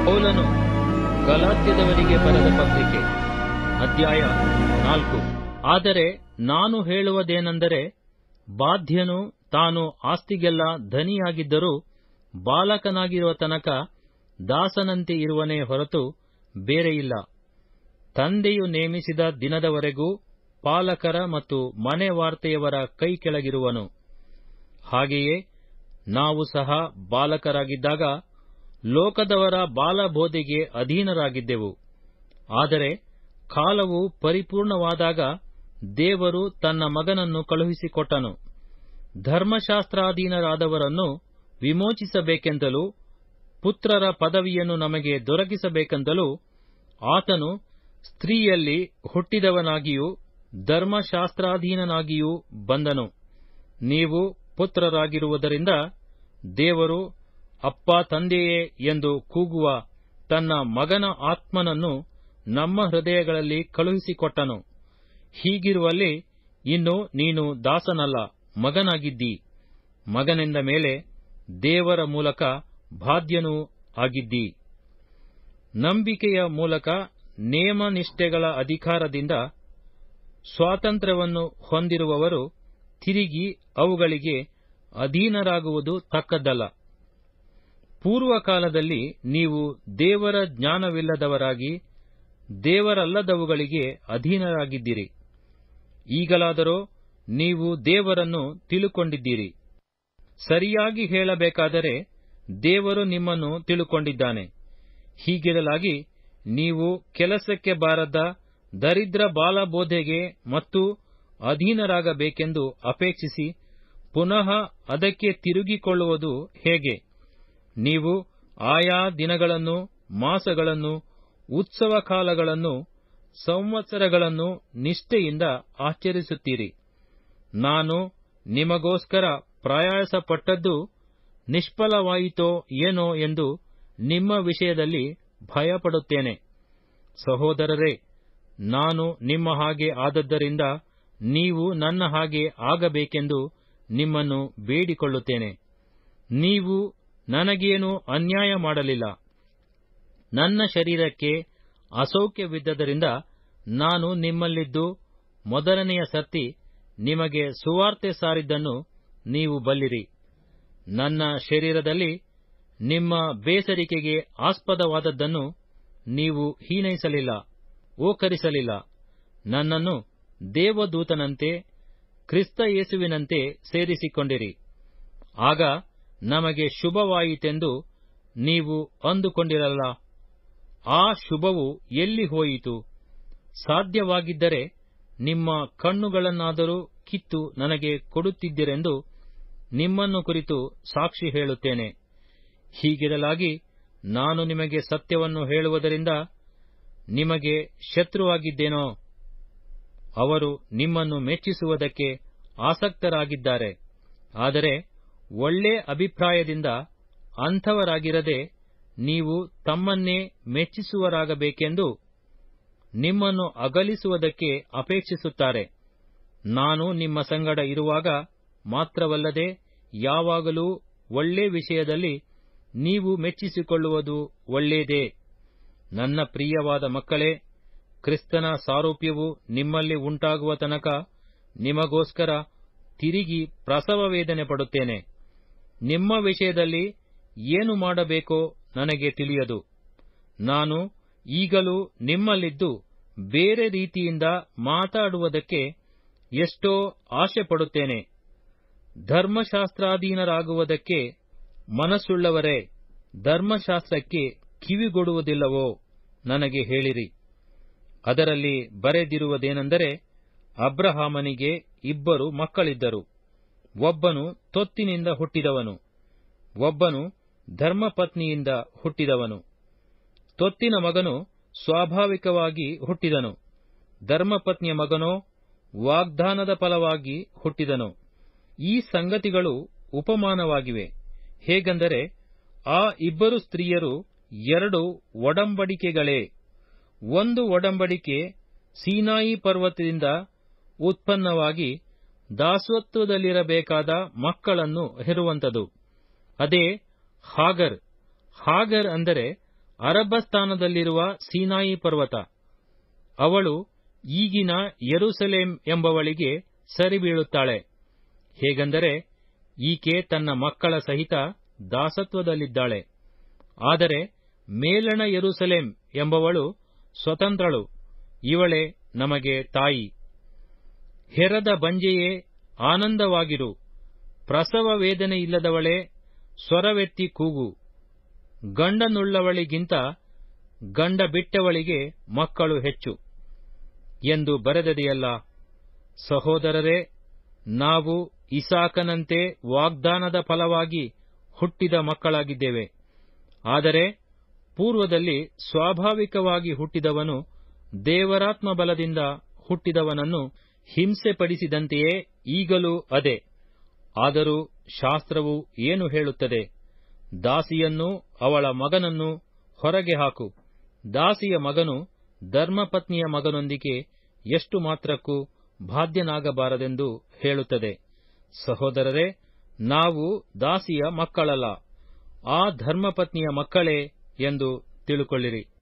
ಪೌಲನು ಗಲಾತ್ಯದವರಿಗೆ ಬರೆದ ಪತ್ರಿಕೆ ಅಧ್ಯಾಯ 4. ಆದರೆ ನಾನು ಹೇಳುವುದೇನೆಂದರೆ, ಬಾಧ್ಯನು ತಾನು ಆಸ್ತಿಗೆಲ್ಲ ಧನಿಯಾಗಿದ್ದರೂ ಬಾಲಕನಾಗಿರುವ ತನಕ ದಾಸನಂತೆ ಇರುವನೇ ಹೊರತು ಬೇರೆಯಿಲ್ಲ. ತಂದೆಯು ನೇಮಿಸಿದ ದಿನದವರೆಗೂ ಪಾಲಕರ ಮತ್ತು ಮನೆವಾರ್ತೆಯವರ ಕೈ ಕೆಳಗಿರುವನು. ಹಾಗೆಯೇ ನಾವು ಸಹ ಬಾಲಕರಾಗಿದ್ದಾಗ ಲೋಕದವರ ಬಾಲಬೋಧೆಗೆ ಅಧೀನರಾಗಿದ್ದೆವು. ಆದರೆ ಕಾಲವು ಪರಿಪೂರ್ಣವಾದಾಗ ದೇವರು ತನ್ನ ಮಗನನ್ನು ಕಳುಹಿಸಿಕೊಟ್ಟನು. ಧರ್ಮಶಾಸ್ತ್ರಾಧೀನರಾದವರನ್ನು ವಿಮೋಚಿಸಬೇಕೆಂದಲೂ ಪುತ್ರರ ಪದವಿಯನ್ನು ನಮಗೆ ದೊರಕಿಸಬೇಕೆಂದಲೂ ಆತನು ಸ್ತ್ರೀಯಲ್ಲಿ ಹುಟ್ಟಿದವನಾಗಿಯೂ ಧರ್ಮಶಾಸ್ತ್ರಾಧೀನನಾಗಿಯೂ ಬಂದನು. ನೀವು ಪುತ್ರರಾಗಿರುವುದರಿಂದ ದೇವರು ಅಪ್ಪ ತಂದೆಯೇ ಎಂದು ಕೂಗುವ ತನ್ನ ಮಗನ ಆತ್ಮನನ್ನು ನಮ್ಮ ಹೃದಯಗಳಲ್ಲಿ ಕಳುಹಿಸಿಕೊಟ್ಟನು. ಹೀಗಿರುವಲ್ಲಿ ಇನ್ನು ನೀನು ದಾಸನಲ್ಲ, ಮಗನಾಗಿದ್ದೀ. ಮಗನೆಂದ ಮೇಲೆ ದೇವರ ಮೂಲಕ ಬಾಧ್ಯನೂ ಆಗಿದ್ದೀ. ನಂಬಿಕೆಯ ಮೂಲಕ ನೇಮನಿಷ್ಠೆಗಳ ಅಧಿಕಾರದಿಂದ ಸ್ವಾತಂತ್ರ್ಯವನ್ನು ಹೊಂದಿರುವವರು ತಿರುಗಿ ಅವುಗಳಿಗೆ ಅಧೀನರಾಗುವುದು ತಕ್ಕದ್ದಲ್ಲ. ಪೂರ್ವಕಾಲದಲ್ಲಿ ನೀವು ದೇವರ ಜ್ಞಾನವಿಲ್ಲದವರಾಗಿ ದೇವರಲ್ಲದವುಗಳಿಗೆ ಅಧೀನರಾಗಿದ್ದಿರಿ. ಈಗಲಾದರೋ ನೀವು ದೇವರನ್ನು ತಿಳುಕೊಂಡಿದ್ದೀರಿ. ಸರಿಯಾಗಿ ಹೇಳಬೇಕಾದರೆ ದೇವರು ನಿಮ್ಮನ್ನು ತಿಳುಕೊಂಡಿದ್ದಾನೆ. ಹೀಗಿರಲಾಗಿ ನೀವು ಕೆಲಸಕ್ಕೆ ಬಾರದ ದರಿದ್ರ ಬಾಲಬೋಧೆಗೆ ಮತ್ತು ಅಧೀನರಾಗಬೇಕೆಂದು ಅಪೇಕ್ಷಿಸಿ ಪುನಃ ಅದಕ್ಕೆ ತಿರುಗಿಕೊಳ್ಳುವುದು ಹೇಗೆ? ನೀವು ಆಯಾ ದಿನಗಳನ್ನು, ಮಾಸಗಳನ್ನು, ಉತ್ಸವ ಕಾಲಗಳನ್ನು, ಸಂವತ್ಸರಗಳನ್ನು ನಿಷ್ಠೆಯಿಂದ ಆಚರಿಸುತ್ತೀರಿ. ನಾನು ನಿಮಗೋಸ್ಕರ ಪ್ರಯಾಸಪಟ್ಟದ್ದು ನಿಷ್ಫಲವಾಯಿತೋ ಏನೋ ಎಂದು ನಿಮ್ಮ ವಿಷಯದಲ್ಲಿ ಭಯಪಡುತ್ತೇನೆ. ಸಹೋದರರೇ, ನಾನು ನಿಮ್ಮ ಹಾಗೆ ಆದದ್ದರಿಂದ ನೀವು ನನ್ನ ಹಾಗೆ ಆಗಬೇಕೆಂದು ನಿಮ್ಮನ್ನು ಬೇಡಿಕೊಳ್ಳುತ್ತೇನೆ. ನೀವು ನನಗೇನೂ ಅನ್ಯಾಯ ಮಾಡಲಿಲ್ಲ. ನನ್ನ ಶರೀರಕ್ಕೆ ಅಸೌಖ್ಯವಿದ್ದರಿಂದ ನಾನು ನಿಮ್ಮಲ್ಲಿದ್ದು ಮೊದಲನೆಯ ಸರ್ತಿ ನಿಮಗೆ ಸುವಾರ್ತೆ ಸಾರಿದ್ದನ್ನು ನೀವು ಬಲ್ಲಿರಿ. ನನ್ನ ಶರೀರದಲ್ಲಿ ನಿಮ್ಮ ಬೇಸರಿಕೆಗೆ ಆಸ್ಪದವಾದದ್ದನ್ನು ನೀವು ಹೀನೈಸಲಿಲ್ಲ, ಓಕರಿಸಲಿಲ್ಲ. ನನ್ನನ್ನು ದೇವದೂತನಂತೆ, ಕ್ರಿಸ್ತ ಯೇಸುವಿನಂತೆ ಸೇರಿಸಿಕೊಂಡಿರಿ. ಆಗ ನಮಗೆ ಶುಭವಾಯಿತೆಂದು ನೀವು ಅಂದುಕೊಂಡಿರಲ್ಲ. ಆ ಶುಭವು ಎಲ್ಲಿ ಹೋಯಿತು? ಸಾಧ್ಯವಾಗಿದ್ದರೆ ನಿಮ್ಮ ಕಣ್ಣುಗಳನ್ನಾದರೂ ಕಿತ್ತು ನನಗೆ ಕೊಡುತ್ತಿದ್ದಿರೆಂದು ನಿಮ್ಮನ್ನು ಕುರಿತು ಸಾಕ್ಷಿ ಹೇಳುತ್ತೇನೆ. ಹೀಗಿರಲಾಗಿ ನಾನು ನಿಮಗೆ ಸತ್ಯವನ್ನು ಹೇಳುವುದರಿಂದ ನಿಮಗೆ ಶತ್ರುವಾಗಿದ್ದೇನೋ? ಅವರು ನಿಮ್ಮನ್ನು ಮೆಚ್ಚಿಸುವುದಕ್ಕೆ ಆಸಕ್ತರಾಗಿದ್ದಾರೆ. ಆದರೆ ಒಳ್ಳೆ ಅಭಿಪ್ರಾಯದಿಂದ ಅಂಥವರಾಗಿರದೆ ನೀವು ತಮ್ಮನ್ನೇ ಮೆಚ್ಚಿಸುವರಾಗಬೇಕೆಂದು ನಿಮ್ಮನ್ನು ಅಗಲಿಸುವುದಕ್ಕೆ ಅಪೇಕ್ಷಿಸುತ್ತಾರೆ. ನಾನು ನಿಮ್ಮ ಸಂಗಡ ಇರುವಾಗ ಮಾತ್ರವಲ್ಲದೆ ಯಾವಾಗಲೂ ಒಳ್ಳೆ ವಿಷಯದಲ್ಲಿ ನೀವು ಮೆಚ್ಚಿಸಿಕೊಳ್ಳುವುದು ಒಳ್ಳೆಯದೇ. ನನ್ನ ಪ್ರಿಯವಾದ ಮಕ್ಕಳೇ, ಕ್ರಿಸ್ತನ ಸಾರೂಪ್ಯವು ನಿಮ್ಮಲ್ಲಿ ಉಂಟಾಗುವ ತನಕ ನಿಮಗೋಸ್ಕರ ತಿರುಗಿ ಪ್ರಸವ ವೇದನೆ ಪಡುತ್ತೇನೆ. ನಿಮ್ಮ ವಿಷಯದಲ್ಲಿ ಏನು ಮಾಡಬೇಕೋ ನನಗೆ ತಿಳಿಯದು. ನಾನು ಈಗಲೂ ನಿಮ್ಮಲ್ಲಿದ್ದು ಬೇರೆ ರೀತಿಯಿಂದ ಮಾತಾಡುವುದಕ್ಕೆ ಎಷ್ಟೋ ಆಶೆಪಡುತ್ತೇನೆ. ಧರ್ಮಶಾಸ್ತ್ರಾಧೀನರಾಗುವುದಕ್ಕೆ ಮನಸ್ಸುಳ್ಳವರೇ, ಧರ್ಮಶಾಸ್ತ್ರಕ್ಕೆ ಕಿವಿಗೊಡುವುದಿಲ್ಲವೋ ನನಗೆ ಹೇಳಿರಿ. ಅದರಲ್ಲಿ ಬರೆದಿರುವುದೇನೆಂದರೆ, ಅಬ್ರಹಾಮನಿಗೆ 2 ಮಕ್ಕಳಿದ್ದರು. ಒಬ್ಬನು ತೊತ್ತಿನಿಂದ ಹುಟ್ಟಿದವನು, ಒಬ್ಬನು ಧರ್ಮಪತ್ನಿಯಿಂದ ಹುಟ್ಟಿದವನು. ತೊತ್ತಿನ ಮಗನು ಸ್ವಾಭಾವಿಕವಾಗಿ ಹುಟ್ಟಿದನು, ಧರ್ಮಪತ್ನಿಯ ಮಗನೋ ವಾಗ್ದಾನದ ಫಲವಾಗಿ ಹುಟ್ಟಿದನು. ಈ ಸಂಗತಿಗಳು ಉಪಮಾನವಾಗಿವೆ. ಹೇಗೆಂದರೆ, ಆ 2 ಸ್ತ್ರೀಯರು 2 ಒಡಂಬಡಿಕೆಗಳೇ. ಒಂದು ಒಡಂಬಡಿಕೆ ಸೀನಾಯಿ ಪರ್ವತದಿಂದ ಉತ್ಪನ್ನವಾಗಿ ದಾಸತ್ವದಲ್ಲಿರಬೇಕಾದ ಮಕ್ಕಳನ್ನು ಹೆರುವಂಥದು. ಅದೇ ಹಾಗರ್. ಹಾಗರ್ ಅಂದರೆ ಅರಬ್ಬಸ್ಥಾನದಲ್ಲಿರುವ ಸೀನಾಯಿ ಪರ್ವತ. ಅವಳು ಈಗಿನ ಯೆರೂಸಲೇಮ್ ಎಂಬವಳಿಗೆ ಸರಿಬೀಳುತ್ತಾಳೆ. ಹೇಗೆಂದರೆ ಈಕೆ ತನ್ನ ಮಕ್ಕಳ ಸಹಿತ ದಾಸತ್ವದಲ್ಲಿದ್ದಾಳೆ. ಆದರೆ ಮೇಲಣ ಯೆರೂಸಲೇಮ್ ಎಂಬವಳು ಸ್ವತಂತ್ರಳು, ಇವಳೇ ನಮಗೆ ತಾಯಿ. ಹೆರದ ಬಂಜೆಯೇ ಆನಂದವಾಗಿರು, ಪ್ರಸವ ವೇದನೆಯಿಲ್ಲದವಳೇ ಸ್ವರವೆತ್ತಿ ಕೂಗು. ಗಂಡನುಳ್ಳವಳಿಗಿಂತ ಗಂಡ ಬಿಟ್ಟವಳಿಗೆ ಮಕ್ಕಳು ಹೆಚ್ಚು ಎಂದು ಬರೆದದೆಯಲ್ಲ. ಸಹೋದರರೇ, ನಾವು ಇಸಾಕನಂತೆ ವಾಗ್ದಾನದ ಫಲವಾಗಿ ಹುಟ್ಟಿದ ಮಕ್ಕಳಾಗಿದ್ದೇವೆ. ಆದರೆ ಪೂರ್ವದಲ್ಲಿ ಸ್ವಾಭಾವಿಕವಾಗಿ ಹುಟ್ಟಿದವನು ದೇವರಾತ್ಮ ಬಲದಿಂದ ಹುಟ್ಟಿದವನನ್ನು ಹಿಂಸೆಪಡಿಸಿದಂತೆಯೇ ಈಗಲೂ ಅದೇ. ಆದರೂ ಶಾಸ್ತ್ರವು ಏನು ಹೇಳುತ್ತದೆ? ದಾಸಿಯನ್ನೂ ಅವಳ ಮಗನನ್ನೂ ಹೊರಗೆ ಹಾಕು. ದಾಸಿಯ ಮಗನು ಧರ್ಮಪತ್ನಿಯ ಮಗನೊಂದಿಗೆ ಎಷ್ಟು ಮಾತ್ರಕ್ಕೂ ಬಾಧ್ಯನಾಗಬಾರದೆಂದು ಹೇಳುತ್ತದೆ. ಸಹೋದರರೇ, ನಾವು ದಾಸಿಯ ಮಕ್ಕಳಲ್ಲ, ಆ ಧರ್ಮಪತ್ನಿಯ ಮಕ್ಕಳೇ ಎಂದು ತಿಳುಕೊಳ್ಳಿರಿ.